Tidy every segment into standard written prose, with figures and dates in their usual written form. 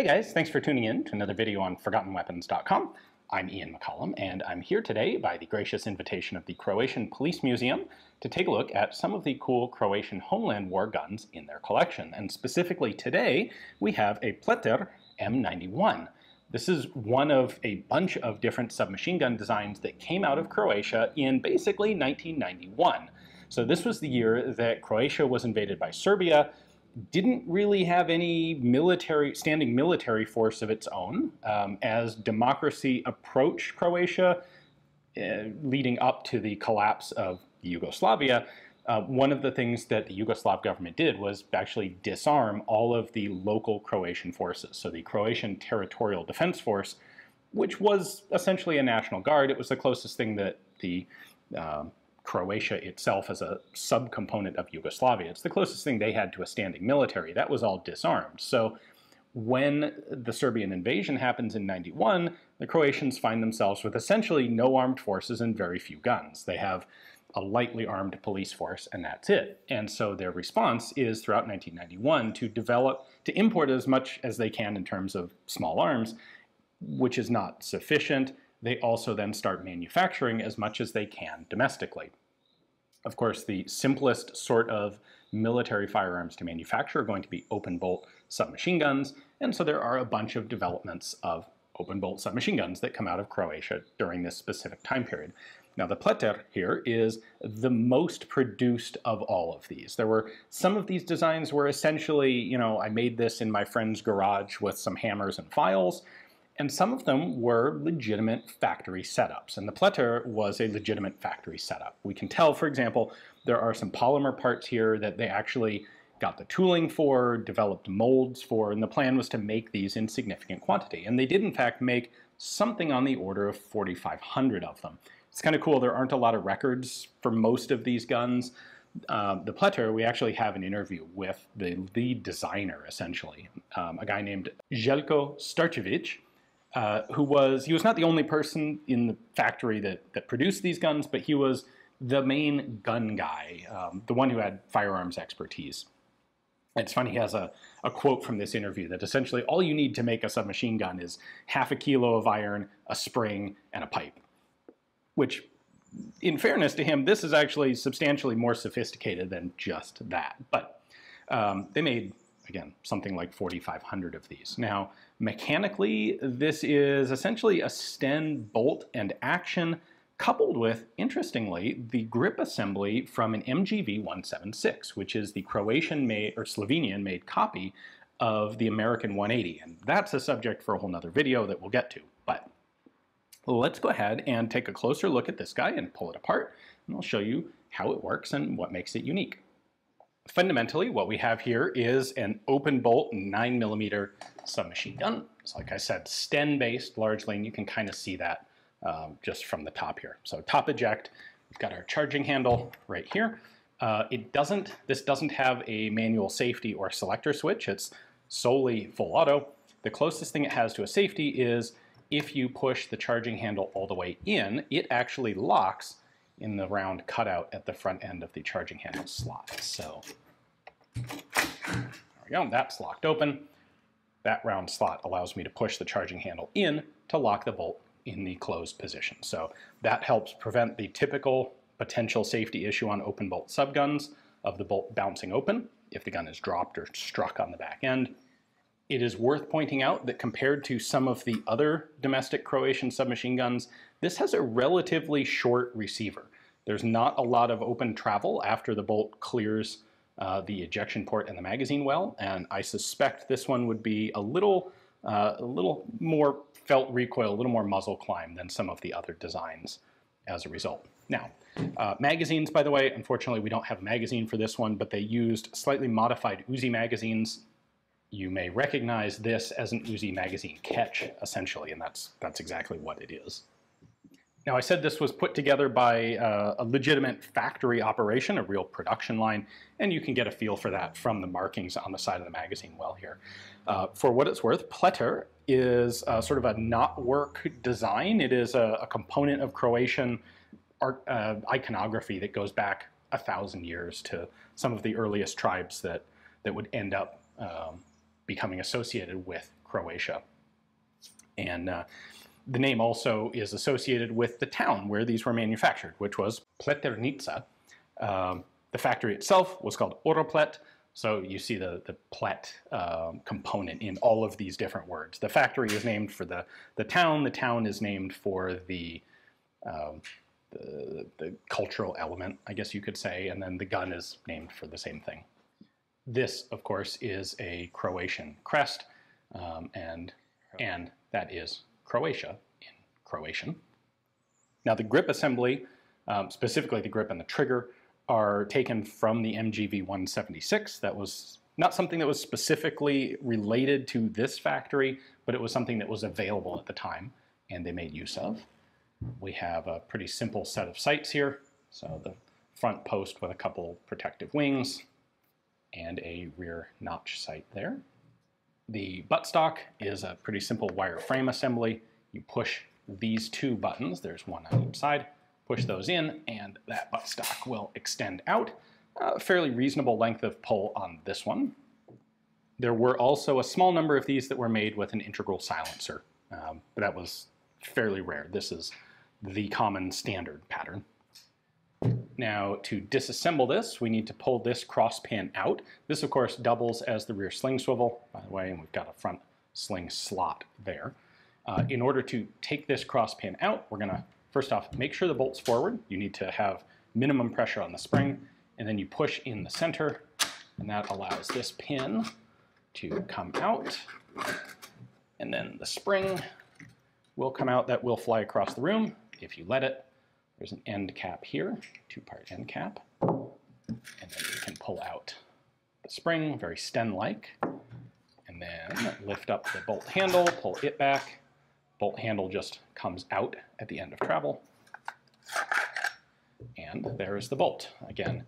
Hey guys, thanks for tuning in to another video on ForgottenWeapons.com. I'm Ian McCollum, and I'm here today by the gracious invitation of the Croatian Police Museum to take a look at some of the cool Croatian Homeland War guns in their collection. And specifically today, we have a Pleter M91. This is one of a bunch of different submachine gun designs that came out of Croatia in basically 1991. So this was the year that Croatia was invaded by Serbia, didn't really have any standing military force of its own. As democracy approached Croatia, leading up to the collapse of Yugoslavia, one of the things that the Yugoslav government did was actually disarm all of the local Croatian forces. So the Croatian Territorial Defense Force, which was essentially a national guard, it was the closest thing that the Croatia itself as a subcomponent of Yugoslavia. It's the closest thing they had to a standing military. That was all disarmed. So when the Serbian invasion happens in 91, the Croatians find themselves with essentially no armed forces and very few guns. They have a lightly armed police force, and that's it. And so their response is throughout 1991 to import as much as they can in terms of small arms, which is not sufficient. They also then start manufacturing as much as they can domestically. Of course, the simplest sort of military firearms to manufacture are going to be open bolt submachine guns, and so there are a bunch of developments of open bolt submachine guns that come out of Croatia during this specific time period. Now the Pleter here is the most produced of all of these. There were some of these designs were essentially, I made this in my friend's garage with some hammers and files, and some of them were legitimate factory setups, and the Pleter was a legitimate factory setup. We can tell, for example, there are some polymer parts here that they actually got the tooling for, developed molds for, and the plan was to make these in significant quantity. And they did, in fact, make something on the order of 4,500 of them. It's kind of cool. There aren't a lot of records for most of these guns. The Pleter, we actually have an interview with the lead designer, essentially, a guy named Željko Starčević, he was not the only person in the factory that produced these guns, but he was the main gun guy, the one who had firearms expertise. It's funny, he has a quote from this interview that essentially all you need to make a submachine gun is half a kilo of iron, a spring, and a pipe. Which, in fairness to him, this is actually substantially more sophisticated than just that. But they made, again, something like 4,500 of these. Now, mechanically, this is essentially a Sten bolt and action coupled with, interestingly, the grip assembly from an MGV 176, which is the Croatian-made or Slovenian-made copy of the American 180. And that's a subject for a whole nother video that we'll get to. But let's go ahead and take a closer look at this guy and pull it apart, and I'll show you how it works and what makes it unique. Fundamentally, what we have here is an open bolt 9mm submachine gun. It's, like I said, Sten-based largely, and you can kind of see that just from the top here. So top eject, we've got our charging handle right here. This doesn't have a manual safety or selector switch. It's solely full auto. The closest thing it has to a safety is if you push the charging handle all the way in, it actually locks in the round cutout at the front end of the charging handle slot. So there we go, that's locked open. That round slot allows me to push the charging handle in to lock the bolt in the closed position. So that helps prevent the typical potential safety issue on open bolt subguns of the bolt bouncing open if the gun is dropped or struck on the back end. It is worth pointing out that compared to some of the other domestic Croatian submachine guns, this has a relatively short receiver. There's not a lot of open travel after the bolt clears the ejection port and the magazine well, and I suspect this one would be a little more felt recoil, a little more muzzle climb than some of the other designs as a result. Now, magazines, by the way, unfortunately we don't have a magazine for this one, but they used slightly modified Uzi magazines. You may recognize this as an Uzi magazine catch, essentially, and that's exactly what it is. Now, I said this was put together by a legitimate factory operation, a real production line, and you can get a feel for that from the markings on the side of the magazine well here. For what it's worth, Pleter is sort of a not-work design. It is a component of Croatian art, iconography that goes back 1,000 years to some of the earliest tribes that would end up becoming associated with Croatia. And the name also is associated with the town where these were manufactured, which was Pleternica. The factory itself was called Oroplet, so you see the plet component in all of these different words. The factory is named for the town is named for the cultural element, I guess you could say, and then the gun is named for the same thing. This, of course, is a Croatian crest, and that is Croatia in Croatian. Now the grip assembly, specifically the grip and the trigger, are taken from the MGV 176. That was not something that was specifically related to this factory, but it was something that was available at the time and they made use of. We have a pretty simple set of sights here. So the front post with a couple protective wings and a rear notch sight there. The buttstock is a pretty simple wire frame assembly. You push these two buttons, there's one on each side, push those in, and that buttstock will extend out. A fairly reasonable length of pull on this one. There were also a small number of these that were made with an integral silencer, but that was fairly rare. This is the common standard pattern. Now, to disassemble this, we need to pull this cross pin out. This, of course, doubles as the rear sling swivel, by the way, and we've got a front sling slot there. In order to take this cross pin out, we're going to, first off, make sure the bolt's forward. You need to have minimum pressure on the spring, and then you push in the center, and that allows this pin to come out. And then the spring will come out. That will fly across the room if you let it. There's an end cap here, two-part end cap, and then you can pull out the spring, very Sten-like, and then lift up the bolt handle, pull it back. Bolt handle just comes out at the end of travel, and there is the bolt. Again,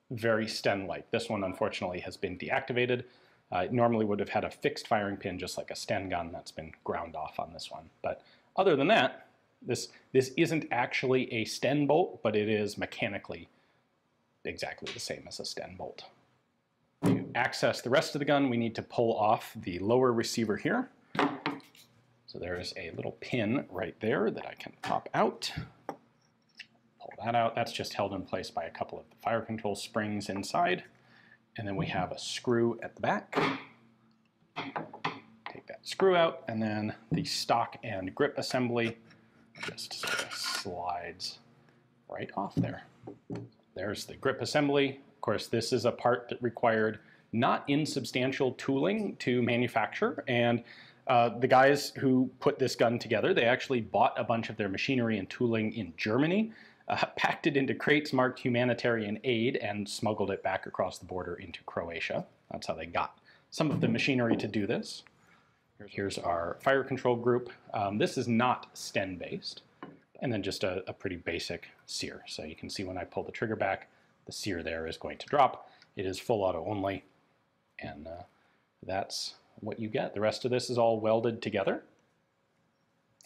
very Sten-like. This one, unfortunately, has been deactivated. It normally would have had a fixed firing pin, just like a Sten gun. That's been ground off on this one. But other than that, this isn't actually a Sten bolt, but it is mechanically exactly the same as a Sten bolt. To access the rest of the gun, we need to pull off the lower receiver here. So there is a little pin right there that I can pop out. Pull that out. That's just held in place by a couple of the fire control springs inside. And then we have a screw at the back. Take that screw out, and then the stock and grip assembly just sort of slides right off there. There's the grip assembly. Of course, this is a part that required not insubstantial tooling to manufacture, and the guys who put this gun together, they actually bought a bunch of their machinery and tooling in Germany, packed it into crates marked humanitarian aid, and smuggled it back across the border into Croatia. That's how they got some of the machinery to do this. Here's our fire control group. This is not Sten-based, and then just a pretty basic sear. So you can see when I pull the trigger back, the sear there is going to drop. It is full auto only, and that's what you get. The rest of this is all welded together.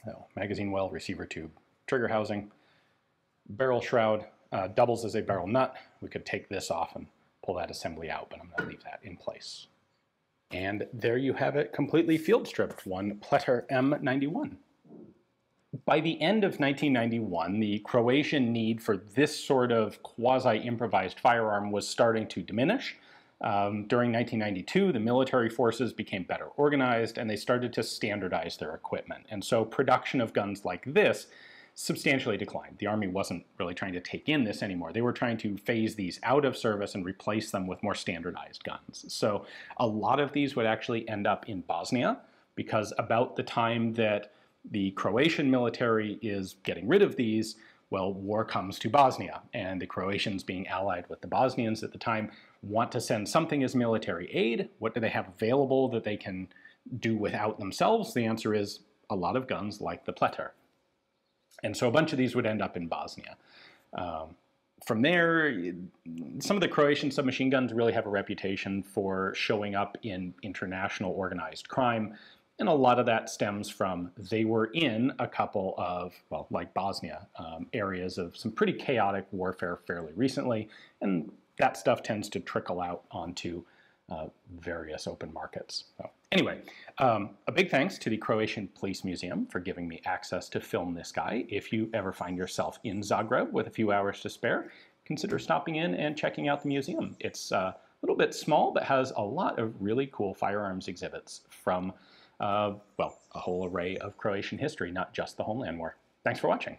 So, magazine well, receiver tube, trigger housing, barrel shroud, doubles as a barrel nut. We could take this off and pull that assembly out, but I'm going to leave that in place. And there you have it, completely field stripped, one Pleter M91. By the end of 1991, the Croatian need for this sort of quasi-improvised firearm was starting to diminish. During 1992, the military forces became better organized, and they started to standardize their equipment. And so production of guns like this substantially declined. The Army wasn't really trying to take in this anymore. They were trying to phase these out of service and replace them with more standardized guns. So a lot of these would actually end up in Bosnia, because about the time that the Croatian military is getting rid of these, well, war comes to Bosnia, and the Croatians, being allied with the Bosnians at the time, want to send something as military aid. What do they have available that they can do without themselves? The answer is a lot of guns like the Pleter. And so a bunch of these would end up in Bosnia. From there, some of the Croatian submachine guns really have a reputation for showing up in international organized crime. And a lot of that stems from they were in a couple of, well, like Bosnia, areas of some pretty chaotic warfare fairly recently. And that stuff tends to trickle out onto various open markets. So anyway, a big thanks to the Croatian Police Museum for giving me access to film this guy. If you ever find yourself in Zagreb with a few hours to spare, consider stopping in and checking out the museum. It's a little bit small, but has a lot of really cool firearms exhibits from, well, a whole array of Croatian history, not just the Homeland War. Thanks for watching.